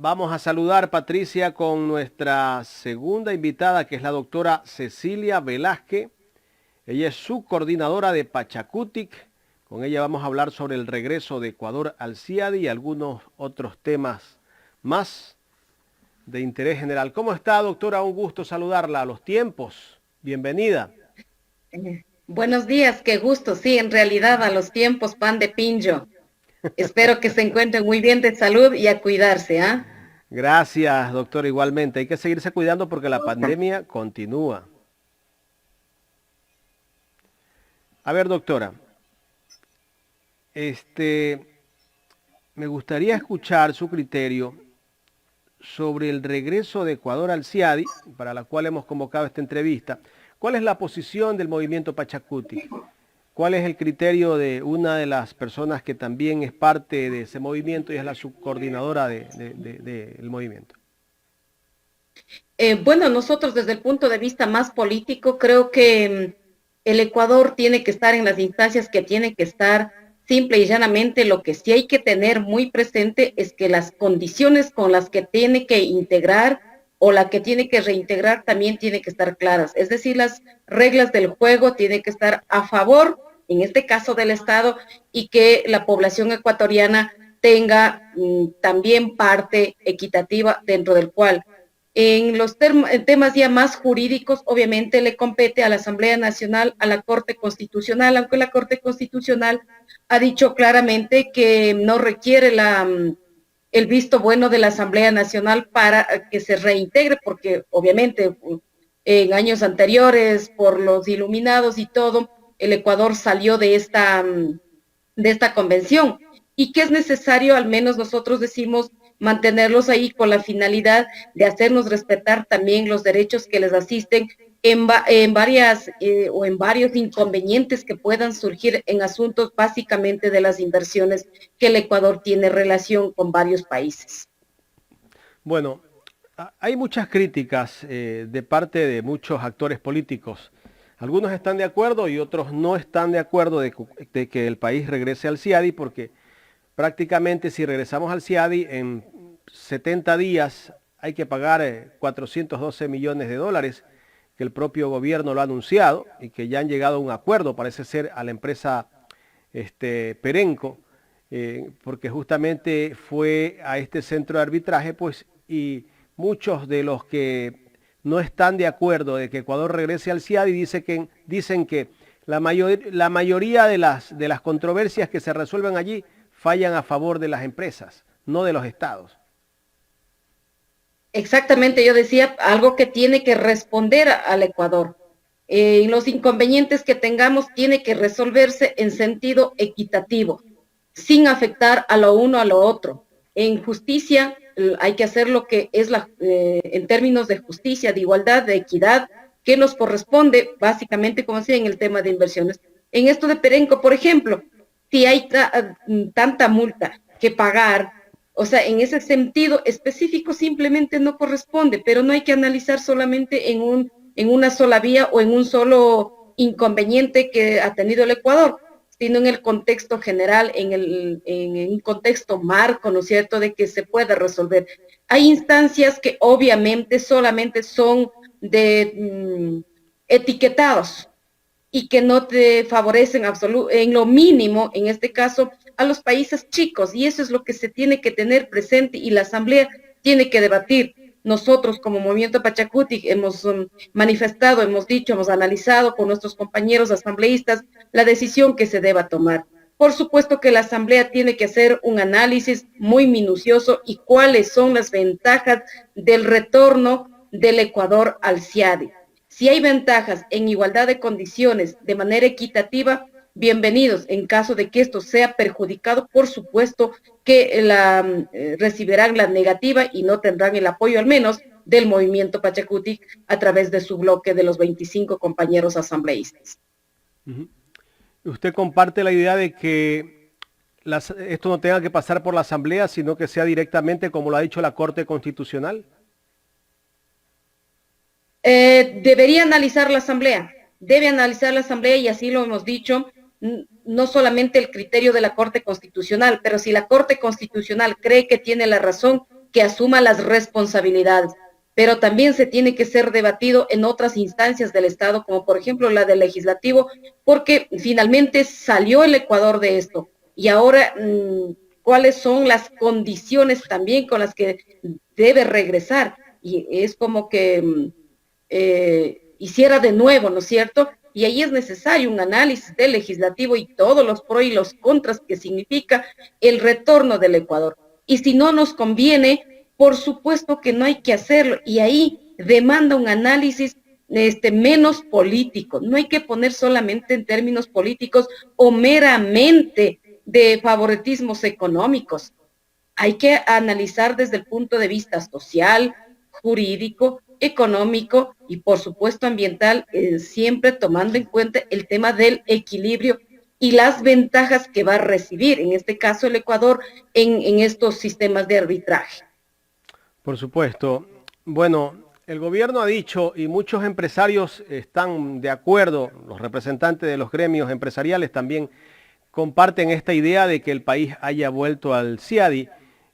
Vamos a saludar, Patricia, con nuestra segunda invitada, que es la doctora Cecilia Velázquez. Ella es subcoordinadora de Pachakutik. Con ella vamos a hablar sobre el regreso de Ecuador al CIADI y algunos otros temas más de interés general. ¿Cómo está, doctora? Un gusto saludarla. A los tiempos. Bienvenida. Buenos días, qué gusto. Sí, en realidad a los tiempos pan de pincho. Espero que se encuentren muy bien de salud y a cuidarse, ¿ah? Gracias, doctora. Igualmente. Hay que seguirse cuidando porque la pandemia continúa. A ver, doctora. Me gustaría escuchar su criterio sobre el regreso de Ecuador al CIADI, para la cual hemos convocado esta entrevista. ¿Cuál es la posición del movimiento Pachakutik? ¿Cuál es el criterio de una de las personas que también es parte de ese movimiento y es la subcoordinadora del movimiento? Bueno, nosotros desde el punto de vista más político, creo que el Ecuador tiene que estar en las instancias que tiene que estar. Simple y llanamente, lo que sí hay que tener muy presente es que las condiciones con las que tiene que integrar o la que tiene que reintegrar también tiene que estar claras. Es decir, las reglas del juego tienen que estar a favor, en este caso del Estado, y que la población ecuatoriana tenga también parte equitativa dentro del cual en los temas ya más jurídicos, obviamente le compete a la Asamblea Nacional, a la Corte Constitucional, aunque la Corte Constitucional ha dicho claramente que no requiere el visto bueno de la Asamblea Nacional para que se reintegre, porque obviamente en años anteriores, por los iluminados y todo, el Ecuador salió de esta convención y que es necesario, al menos nosotros decimos, mantenerlos ahí con la finalidad de hacernos respetar también los derechos que les asisten en varias o en varios inconvenientes que puedan surgir en asuntos básicamente de las inversiones que el Ecuador tiene relación con varios países. Bueno, hay muchas críticas de parte de muchos actores políticos. Algunos están de acuerdo y otros no están de acuerdo de que el país regrese al CIADI porque prácticamente si regresamos al CIADI en 70 días hay que pagar 412 millones de dólares que el propio gobierno lo ha anunciado y que ya han llegado a un acuerdo, parece ser, a la empresa Perenco, porque justamente fue a este centro de arbitraje, pues, y muchos de los que no están de acuerdo de que Ecuador regrese al CIADI dicen que la mayoría de las controversias que se resuelven allí fallan a favor de las empresas, no de los estados. Exactamente, yo decía algo que tiene que responder al Ecuador. Los inconvenientes que tengamos tiene que resolverse en sentido equitativo, sin afectar a lo uno a lo otro. En justicia hay que hacer lo que es en términos de justicia, de igualdad, de equidad, que nos corresponde básicamente, como decía, en el tema de inversiones. En esto de Perenco, por ejemplo, si hay tanta multa que pagar, o sea, en ese sentido específico simplemente no corresponde, pero no hay que analizar solamente en una sola vía o en un solo inconveniente que ha tenido el Ecuador, sino en el contexto general, en un contexto marco, ¿no es cierto?, de que se pueda resolver. Hay instancias que obviamente solamente son de etiquetados y que no te favorecen en lo mínimo, en este caso, a los países chicos, y eso es lo que se tiene que tener presente y la Asamblea tiene que debatir. Nosotros como Movimiento Pachakutik hemos manifestado, hemos dicho, hemos analizado con nuestros compañeros asambleístas la decisión que se deba tomar. Por supuesto que la Asamblea tiene que hacer un análisis muy minucioso y cuáles son las ventajas del retorno del Ecuador al CIADI. Si hay ventajas en igualdad de condiciones de manera equitativa, bienvenidos. En caso de que esto sea perjudicado, por supuesto que recibirán la negativa y no tendrán el apoyo, al menos, del movimiento Pachakutik a través de su bloque de los 25 compañeros asambleístas. ¿Usted comparte la idea de que esto no tenga que pasar por la Asamblea, sino que sea directamente como lo ha dicho la Corte Constitucional? Debería analizar la Asamblea, debe analizar la Asamblea y así lo hemos dicho, no solamente el criterio de la Corte Constitucional, pero si la Corte Constitucional cree que tiene la razón, que asuma las responsabilidades. Pero también se tiene que ser debatido en otras instancias del Estado, como por ejemplo la del legislativo, porque finalmente salió el Ecuador de esto. Y ahora, ¿cuáles son las condiciones también con las que debe regresar? Y es como que hiciera de nuevo, ¿no es cierto? Y ahí es necesario un análisis del legislativo y todos los pros y los contras que significa el retorno del Ecuador. Y si no nos conviene, por supuesto que no hay que hacerlo. Y ahí demanda un análisis menos político. No hay que poner solamente en términos políticos o meramente de favoritismos económicos. Hay que analizar desde el punto de vista social, jurídico, económico y por supuesto ambiental, siempre tomando en cuenta el tema del equilibrio y las ventajas que va a recibir, en este caso el Ecuador, en estos sistemas de arbitraje. Por supuesto. Bueno, el gobierno ha dicho y muchos empresarios están de acuerdo, los representantes de los gremios empresariales también comparten esta idea de que el país haya vuelto al CIADI,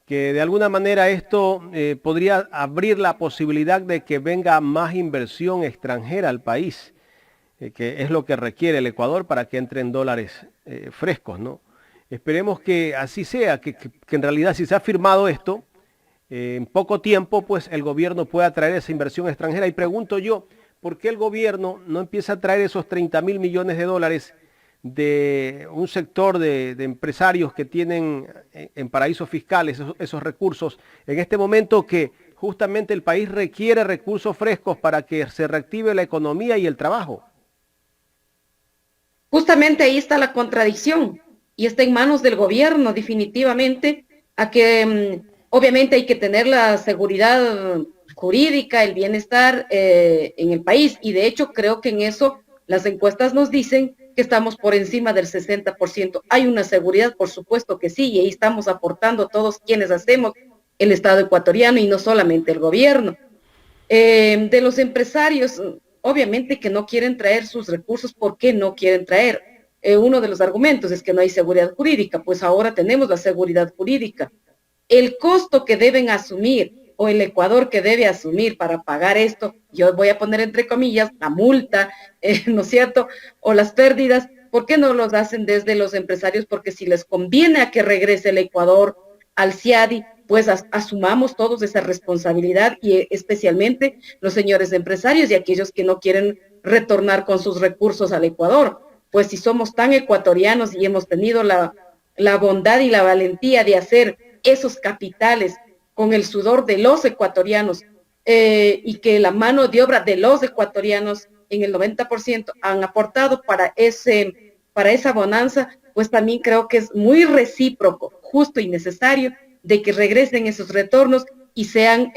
que de alguna manera esto podría abrir la posibilidad de que venga más inversión extranjera al país, que es lo que requiere el Ecuador para que entren dólares frescos, ¿no? Esperemos que así sea, que en realidad si se ha firmado esto, en poco tiempo pues el gobierno pueda traer esa inversión extranjera. Y pregunto yo, ¿por qué el gobierno no empieza a traer esos 30.000 millones de dólares de un sector de empresarios que tienen en paraísos fiscales esos recursos en este momento que justamente el país requiere recursos frescos para que se reactive la economía y el trabajo? Justamente ahí está la contradicción y está en manos del gobierno definitivamente a que obviamente hay que tener la seguridad jurídica, el bienestar en el país y de hecho creo que en eso las encuestas nos dicen que estamos por encima del 60%. Hay una seguridad, por supuesto que sí, y ahí estamos aportando todos quienes hacemos el Estado ecuatoriano y no solamente el gobierno. De los empresarios, obviamente que no quieren traer sus recursos. ¿Por qué no quieren traer? Uno de los argumentos es que no hay seguridad jurídica, pues ahora tenemos la seguridad jurídica. El costo que deben asumir o el Ecuador que debe asumir para pagar esto, yo voy a poner entre comillas, la multa, ¿no es cierto? O las pérdidas, ¿por qué no los hacen desde los empresarios? Porque si les conviene a que regrese el Ecuador al CIADI, pues asumamos todos esa responsabilidad y especialmente los señores empresarios y aquellos que no quieren retornar con sus recursos al Ecuador. Pues si somos tan ecuatorianos y hemos tenido la bondad y la valentía de hacer esos capitales con el sudor de los ecuatorianos y que la mano de obra de los ecuatorianos en el 90% han aportado para esa bonanza, pues también creo que es muy recíproco, justo y necesario de que regresen esos retornos y sean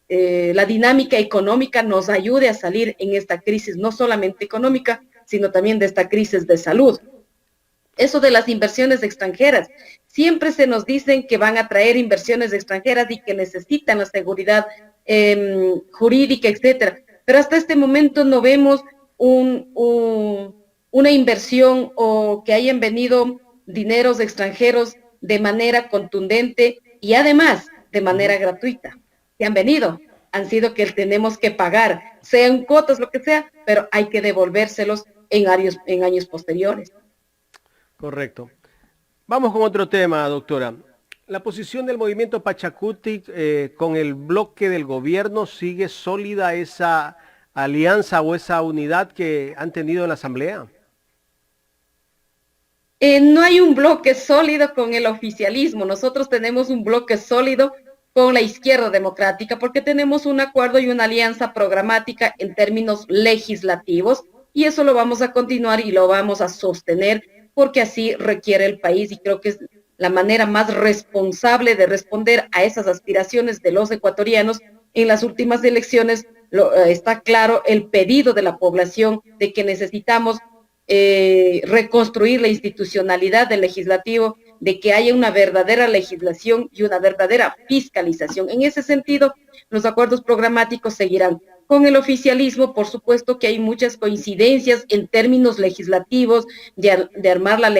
la dinámica económica nos ayude a salir en esta crisis, no solamente económica, sino también de esta crisis de salud. Eso de las inversiones extranjeras, siempre se nos dicen que van a traer inversiones extranjeras y que necesitan la seguridad jurídica, etcétera. Pero hasta este momento no vemos una inversión o que hayan venido dineros extranjeros de manera contundente y además de manera gratuita. Que han venido, han sido que tenemos que pagar, sean cuotas, lo que sea, pero hay que devolvérselos en años posteriores. Correcto. Vamos con otro tema, doctora. La posición del movimiento Pachacuti con el bloque del gobierno, ¿sigue sólida esa alianza o esa unidad que han tenido en la Asamblea? No hay un bloque sólido con el oficialismo. Nosotros tenemos un bloque sólido con la izquierda democrática porque tenemos un acuerdo y una alianza programática en términos legislativos y eso lo vamos a continuar y lo vamos a sostener porque así requiere el país y creo que es la manera más responsable de responder a esas aspiraciones de los ecuatorianos. En las últimas elecciones está claro el pedido de la población de que necesitamos reconstruir la institucionalidad del legislativo, de que haya una verdadera legislación y una verdadera fiscalización. En ese sentido, los acuerdos programáticos seguirán. Con el oficialismo, por supuesto que hay muchas coincidencias en términos legislativos, de armar la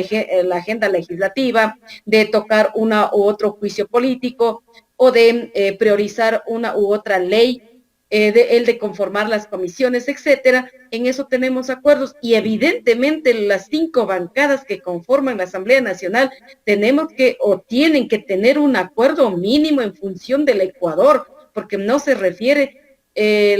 agenda legislativa, de tocar una u otro juicio político, o de priorizar una u otra ley, el de conformar las comisiones, etcétera. En eso tenemos acuerdos y evidentemente las 5 bancadas que conforman la Asamblea Nacional tenemos que o tienen que tener un acuerdo mínimo en función del Ecuador, porque no se refiere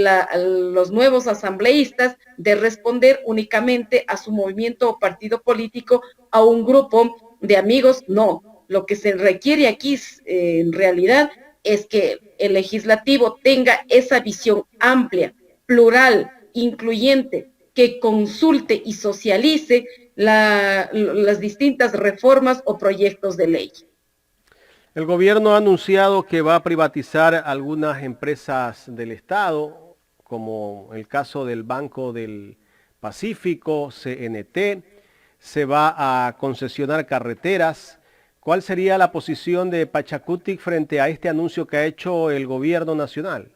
a los nuevos asambleístas de responder únicamente a su movimiento o partido político, a un grupo de amigos, no. Lo que se requiere aquí en realidad es que el legislativo tenga esa visión amplia, plural, incluyente, que consulte y socialice las distintas reformas o proyectos de ley. El gobierno ha anunciado que va a privatizar algunas empresas del Estado, como el caso del Banco del Pacífico, CNT, se va a concesionar carreteras. ¿Cuál sería la posición de Pachakutik frente a este anuncio que ha hecho el gobierno nacional?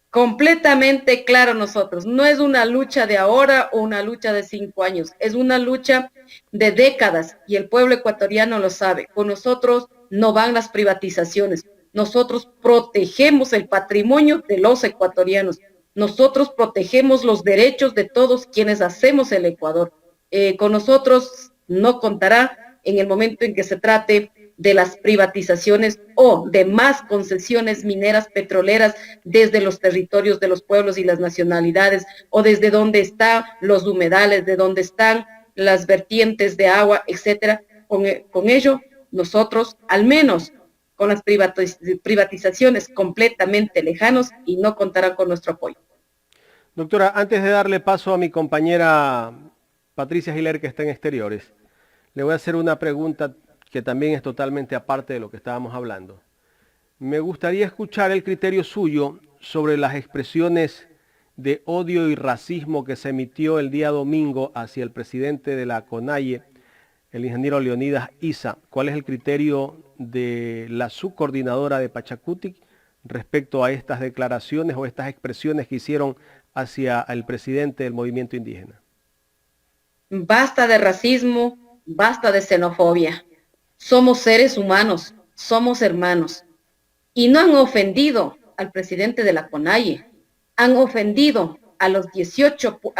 Completamente claro nosotros, no es una lucha de ahora o una lucha de 5 años, es una lucha de décadas y el pueblo ecuatoriano lo sabe. Con nosotros no van las privatizaciones, nosotros protegemos el patrimonio de los ecuatorianos, nosotros protegemos los derechos de todos quienes hacemos el Ecuador. Con nosotros no contará en el momento en que se trate de las privatizaciones o de más concesiones mineras petroleras desde los territorios de los pueblos y las nacionalidades, o desde donde están los humedales, de donde están las vertientes de agua, etcétera. Con ello, nosotros, al menos con las privatizaciones completamente lejanos, y no contarán con nuestro apoyo. Doctora, antes de darle paso a mi compañera Patricia Giler, que está en exteriores, le voy a hacer una pregunta que también es totalmente aparte de lo que estábamos hablando. Me gustaría escuchar el criterio suyo sobre las expresiones de odio y racismo que se emitió el día domingo hacia el presidente de la CONAIE, el ingeniero Leonidas Issa. ¿Cuál es el criterio de la subcoordinadora de Pachakutik respecto a estas declaraciones o estas expresiones que hicieron hacia el presidente del movimiento indígena? Basta de racismo, basta de xenofobia. Somos seres humanos, somos hermanos. Y no han ofendido al presidente de la CONAIE, han ofendido a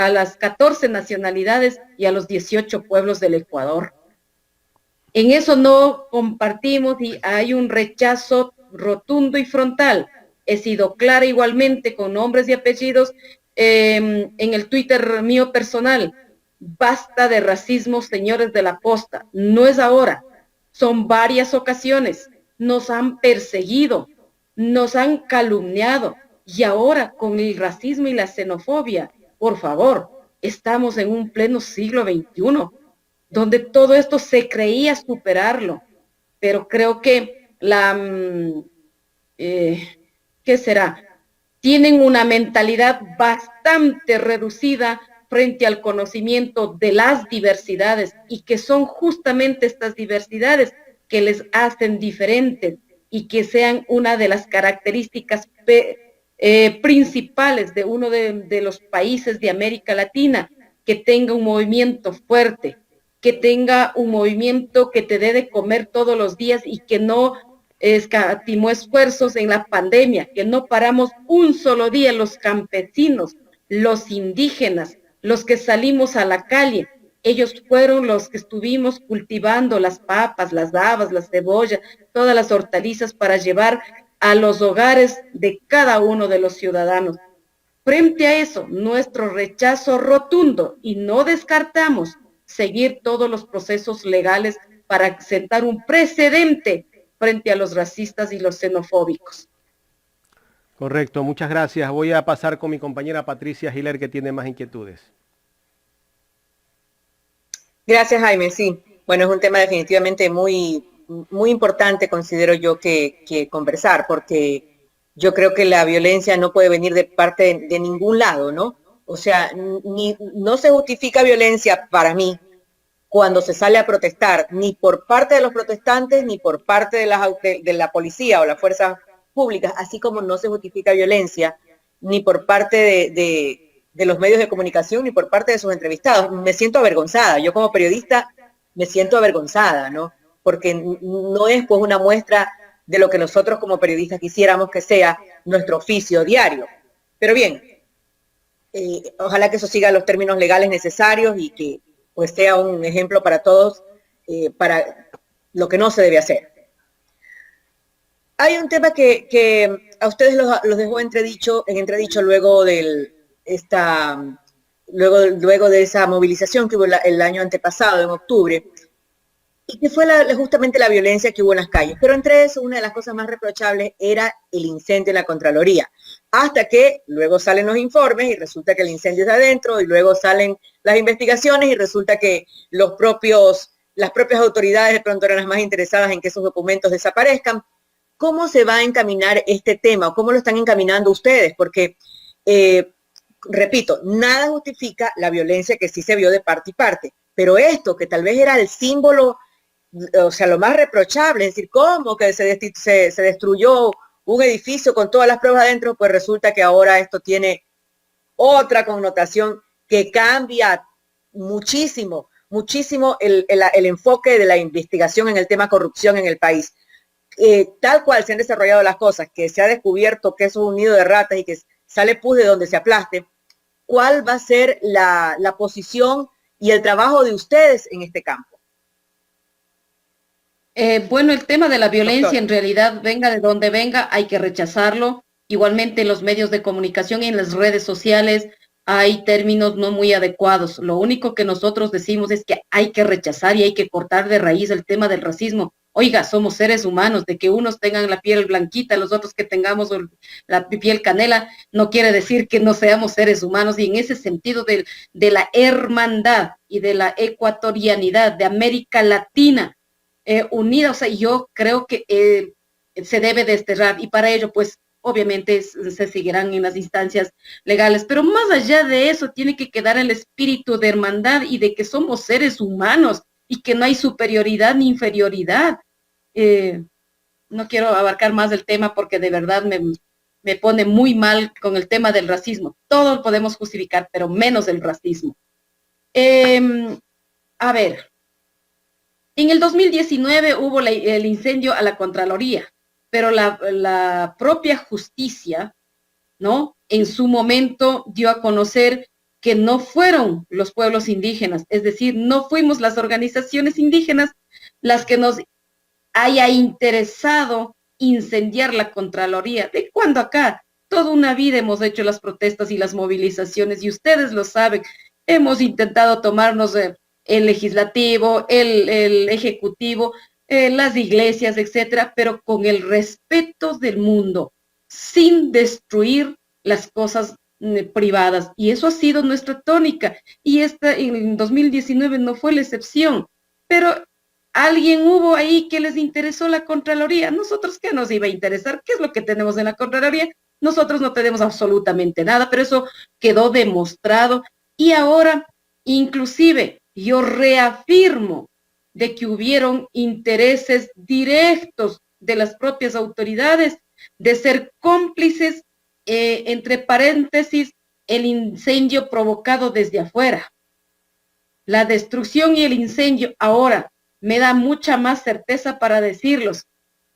las 14 nacionalidades y a los 18 pueblos del Ecuador. En eso no compartimos y hay un rechazo rotundo y frontal. He sido clara igualmente con nombres y apellidos en el Twitter mío personal. Basta de racismo, señores de la posta. No es ahora. Son varias ocasiones. Nos han perseguido, nos han calumniado. Y ahora con el racismo y la xenofobia, por favor, estamos en un pleno siglo XXI, donde todo esto se creía superarlo. Pero creo que ¿qué será? Tienen una mentalidad bastante reducida frente al conocimiento de las diversidades, y que son justamente estas diversidades que les hacen diferentes y que sean una de las características principales de uno de los países de América Latina, que tenga un movimiento fuerte, que tenga un movimiento que te dé de comer todos los días y que no escatimó esfuerzos en la pandemia, que no paramos un solo día los campesinos, los indígenas, los que salimos a la calle. Ellos fueron los que estuvimos cultivando las papas, las habas, las cebollas, todas las hortalizas para llevar a los hogares de cada uno de los ciudadanos. Frente a eso, nuestro rechazo rotundo, y no descartamos seguir todos los procesos legales para sentar un precedente frente a los racistas y los xenofóbicos. Correcto, muchas gracias. Voy a pasar con mi compañera Patricia Giler, que tiene más inquietudes. Gracias, Jaime. Sí, bueno, es un tema definitivamente muy importante, considero yo, que conversar, porque yo creo que la violencia no puede venir de parte de ningún lado, ¿no? O sea, no se justifica violencia para mí cuando se sale a protestar, ni por parte de los protestantes, ni por parte de la policía o las fuerzas públicas, así como no se justifica violencia, ni por parte de los medios de comunicación, ni por parte de sus entrevistados. Me siento avergonzada. Yo como periodista me siento avergonzada, ¿no? Porque no es pues una muestra de lo que nosotros como periodistas quisiéramos que sea nuestro oficio diario. Pero bien, ojalá que eso siga los términos legales necesarios y que pues sea un ejemplo para todos, para lo que no se debe hacer. Hay un tema que a ustedes los dejó en entredicho luego de esa movilización que hubo el año antepasado, en octubre, y que fue justamente la violencia que hubo en las calles. Pero entre eso, una de las cosas más reprochables era el incendio en la Contraloría. Hasta que luego salen los informes y resulta que el incendio está adentro, y luego salen las investigaciones y resulta que las propias autoridades de pronto eran las más interesadas en que esos documentos desaparezcan. ¿Cómo se va a encaminar este tema? ¿O cómo lo están encaminando ustedes? Porque, repito, nada justifica la violencia que sí se vio de parte y parte. Pero esto, que tal vez era el símbolo, o sea, lo más reprochable, es decir, ¿cómo que se destruyó un edificio con todas las pruebas adentro? Pues resulta que ahora esto tiene otra connotación que cambia muchísimo el enfoque de la investigación en el tema corrupción en el país. Tal cual se han desarrollado las cosas, que se ha descubierto que eso es un nido de ratas y que sale pus de donde se aplaste, ¿cuál va a ser la posición y el trabajo de ustedes en este campo? Bueno, el tema de la violencia, Doctor, en realidad, venga de donde venga, hay que rechazarlo. Igualmente en los medios de comunicación y en las redes sociales hay términos no muy adecuados. Lo único que nosotros decimos es que hay que rechazar y hay que cortar de raíz el tema del racismo. Oiga, somos seres humanos, de que unos tengan la piel blanquita, los otros que tengamos la piel canela, no quiere decir que no seamos seres humanos. Y en ese sentido de la hermandad y de la ecuatorianidad de América Latina unida, o sea, yo creo que se debe desterrar, y para ello, pues, obviamente se seguirán en las instancias legales, pero más allá de eso tiene que quedar el espíritu de hermandad y de que somos seres humanos y que no hay superioridad ni inferioridad. No quiero abarcar más el tema porque de verdad me pone muy mal con el tema del racismo. Todo lo podemos justificar, pero menos el racismo. A ver, en el 2019 hubo el incendio a la Contraloría, pero la propia justicia, ¿no? En su momento dio a conocer que no fueron los pueblos indígenas, es decir, no fuimos las organizaciones indígenas las que nos haya interesado incendiar la Contraloría. ¿De cuándo acá? Toda una vida hemos hecho las protestas y las movilizaciones, y ustedes lo saben. Hemos intentado tomarnos el legislativo, el ejecutivo, las iglesias, etcétera, pero con el respeto del mundo, sin destruir las cosas privadas. Y eso ha sido nuestra tónica. Y en 2019 no fue la excepción. Pero alguien hubo ahí que les interesó la Contraloría. ¿Nosotros qué nos iba a interesar? ¿Qué es lo que tenemos en la Contraloría? Nosotros no tenemos absolutamente nada, pero eso quedó demostrado. Y ahora, inclusive, yo reafirmo de que hubieron intereses directos de las propias autoridades de ser cómplices, entre paréntesis, el incendio provocado desde afuera. La destrucción y el incendio ahora me da mucha más certeza para decirlos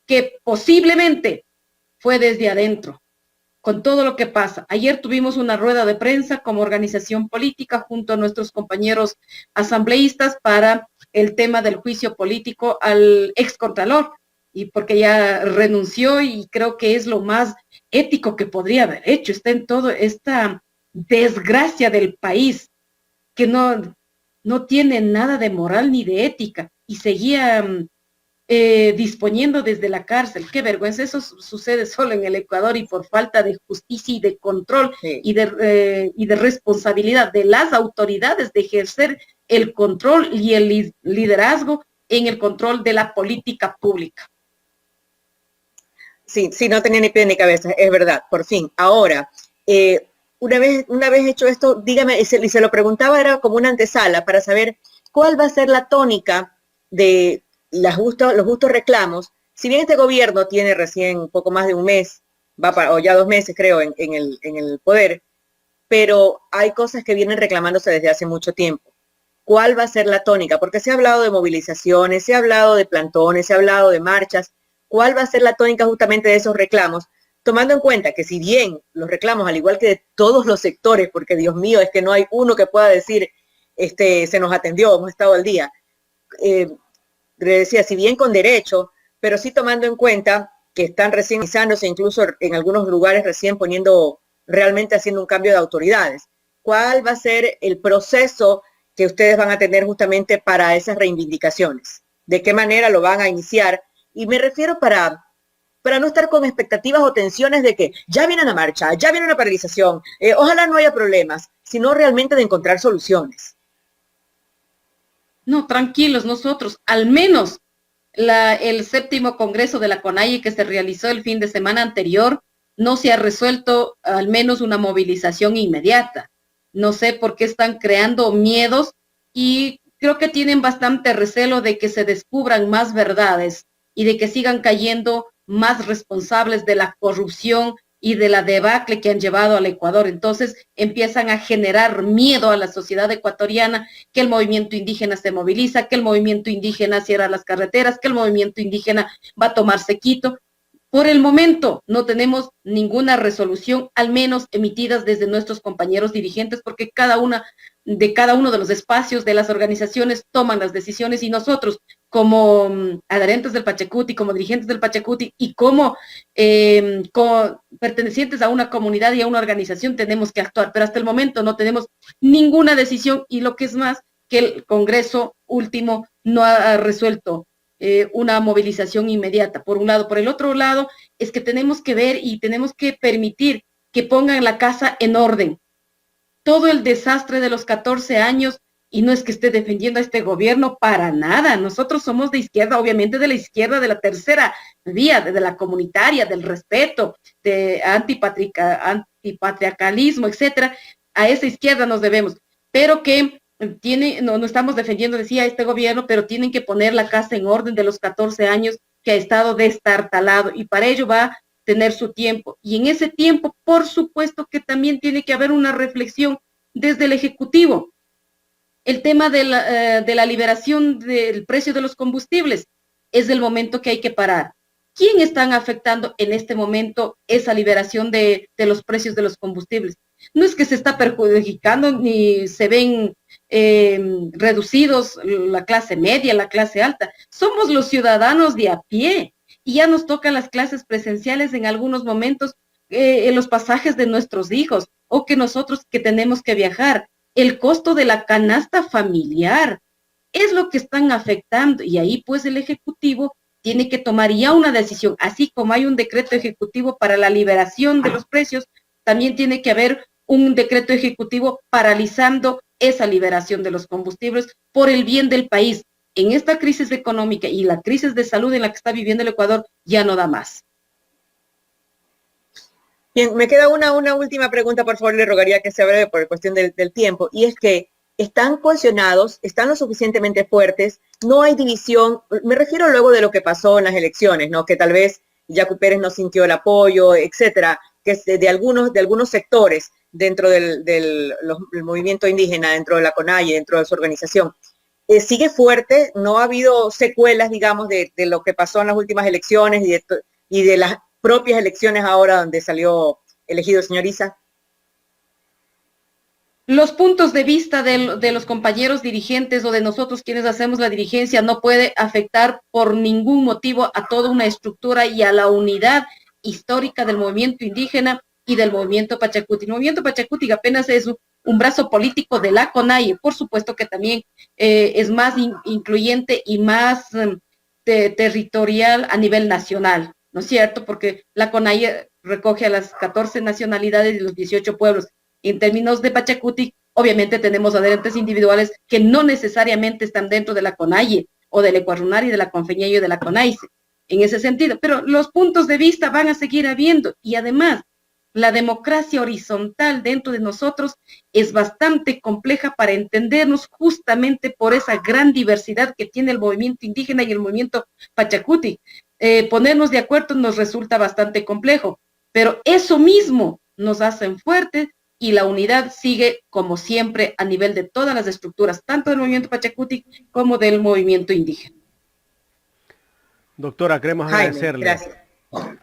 que posiblemente fue desde adentro, con todo lo que pasa. Ayer tuvimos una rueda de prensa como organización política junto a nuestros compañeros asambleístas para el tema del juicio político al excontralor, y porque ya renunció, y creo que es lo más ético que podría haber hecho. Está en toda esta desgracia del país, que no tiene nada de moral ni de ética, y seguía disponiendo desde la cárcel. Qué vergüenza. Eso sucede solo en el Ecuador, y por falta de justicia y de control, sí, y de responsabilidad de las autoridades de ejercer el control y el liderazgo en el control de la política pública. Sí, sí, no tenía ni pie ni cabeza, es verdad, por fin. Ahora, una vez hecho esto, dígame, y se lo preguntaba, era como una antesala para saber cuál va a ser la tónica de los justos reclamos. Si bien este gobierno tiene recién poco más de un mes, o ya 2 meses creo, en el poder, pero hay cosas que vienen reclamándose desde hace mucho tiempo. ¿Cuál va a ser la tónica? Porque se ha hablado de movilizaciones, se ha hablado de plantones, se ha hablado de marchas, ¿cuál va a ser la tónica justamente de esos reclamos? Tomando en cuenta que si bien los reclamos, al igual que de todos los sectores, porque Dios mío, es que no hay uno que pueda decir, se nos atendió, hemos estado al día, decía, si bien con derecho, pero sí tomando en cuenta que están recién iniciándose, incluso en algunos lugares recién realmente haciendo un cambio de autoridades. ¿Cuál va a ser el proceso que ustedes van a tener justamente para esas reivindicaciones? ¿De qué manera lo van a iniciar? Y me refiero para no estar con expectativas o tensiones de que ya viene una marcha, ya viene una paralización, ojalá no haya problemas, sino realmente de encontrar soluciones. No, tranquilos, nosotros, al menos el séptimo congreso de la CONAIE que se realizó el fin de semana anterior, no se ha resuelto al menos una movilización inmediata. No sé por qué están creando miedos y creo que tienen bastante recelo de que se descubran más verdades y de que sigan cayendo más responsables de la corrupción y de la debacle que han llevado al Ecuador. Entonces empiezan a generar miedo a la sociedad ecuatoriana, que el movimiento indígena se moviliza, que el movimiento indígena cierra las carreteras, que el movimiento indígena va a tomarse Quito. Por el momento no tenemos ninguna resolución, al menos emitidas desde nuestros compañeros dirigentes, porque cada uno de los espacios de las organizaciones toman las decisiones y nosotros como adherentes del Pachacuti, como dirigentes del Pachacuti y como pertenecientes a una comunidad y a una organización tenemos que actuar, pero hasta el momento no tenemos ninguna decisión y lo que es más, que el Congreso último no ha resuelto una movilización inmediata, por un lado. Por el otro lado, es que tenemos que ver y tenemos que permitir que pongan la casa en orden. Todo el desastre de los 14 años, y no es que esté defendiendo a este gobierno para nada, nosotros somos de izquierda, obviamente de la izquierda, de la tercera vía, de la comunitaria, del respeto, de antipatriarcalismo, etcétera, a esa izquierda nos debemos, pero que no estamos defendiendo, decía este gobierno, pero tienen que poner la casa en orden de los 14 años que ha estado destartalado y para ello va a tener su tiempo. Y en ese tiempo, por supuesto que también tiene que haber una reflexión desde el Ejecutivo. El tema de la liberación del precio de los combustibles es el momento que hay que parar. ¿Quién están afectando en este momento esa liberación de los precios de los combustibles? No es que se está perjudicando ni se ven reducidos la clase media, la clase alta. Somos los ciudadanos de a pie y ya nos tocan las clases presenciales en algunos momentos, en los pasajes de nuestros hijos o que nosotros que tenemos que viajar. El costo de la canasta familiar es lo que están afectando y ahí pues el Ejecutivo tiene que tomar ya una decisión, así como hay un decreto ejecutivo para la liberación de los precios, también tiene que haber un decreto ejecutivo paralizando esa liberación de los combustibles por el bien del país. En esta crisis económica y la crisis de salud en la que está viviendo el Ecuador ya no da más. Bien, me queda una última pregunta, por favor, le rogaría que sea breve por cuestión del tiempo, y es que están cohesionados, están lo suficientemente fuertes, no hay división, me refiero luego de lo que pasó en las elecciones, ¿no? Que tal vez Yacu Pérez no sintió el apoyo, etcétera, que es de algunos sectores dentro del movimiento indígena, dentro de la CONAIE, dentro de su organización. Sigue fuerte, no ha habido secuelas, digamos, de lo que pasó en las últimas elecciones y de las propias elecciones ahora donde salió elegido el señor Issa. Los puntos de vista de los compañeros dirigentes o de nosotros quienes hacemos la dirigencia no puede afectar por ningún motivo a toda una estructura y a la unidad histórica del movimiento indígena y del movimiento Pachacuti. El movimiento Pachacuti apenas es un brazo político de la CONAIE, por supuesto que también es más incluyente y más territorial a nivel nacional, ¿no es cierto? Porque la CONAIE recoge a las 14 nacionalidades y los 18 pueblos. En términos de Pachacuti, obviamente tenemos adherentes individuales que no necesariamente están dentro de la CONAIE o del Ecuarunari, de la Confeñello, de la CONAICE, en ese sentido. Pero los puntos de vista van a seguir habiendo y además la democracia horizontal dentro de nosotros es bastante compleja para entendernos justamente por esa gran diversidad que tiene el movimiento indígena y el movimiento Pachacuti. Ponernos de acuerdo nos resulta bastante complejo, pero eso mismo nos hacen fuertes y la unidad sigue como siempre a nivel de todas las estructuras, tanto del movimiento Pachacuti como del movimiento indígena. Doctora, queremos Jaime, agradecerle. gracias.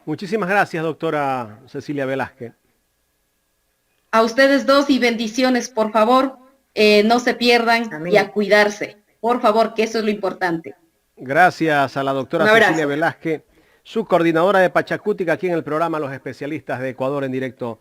Muchísimas gracias, doctora Cecilia Velázquez. A ustedes dos y bendiciones, por favor, no se pierdan. Amén. Y a cuidarse, por favor, que eso es lo importante. Gracias a la doctora Cecilia Velázquez, su coordinadora de Pachacútica aquí en el programa Los Especialistas de Ecuador en Directo.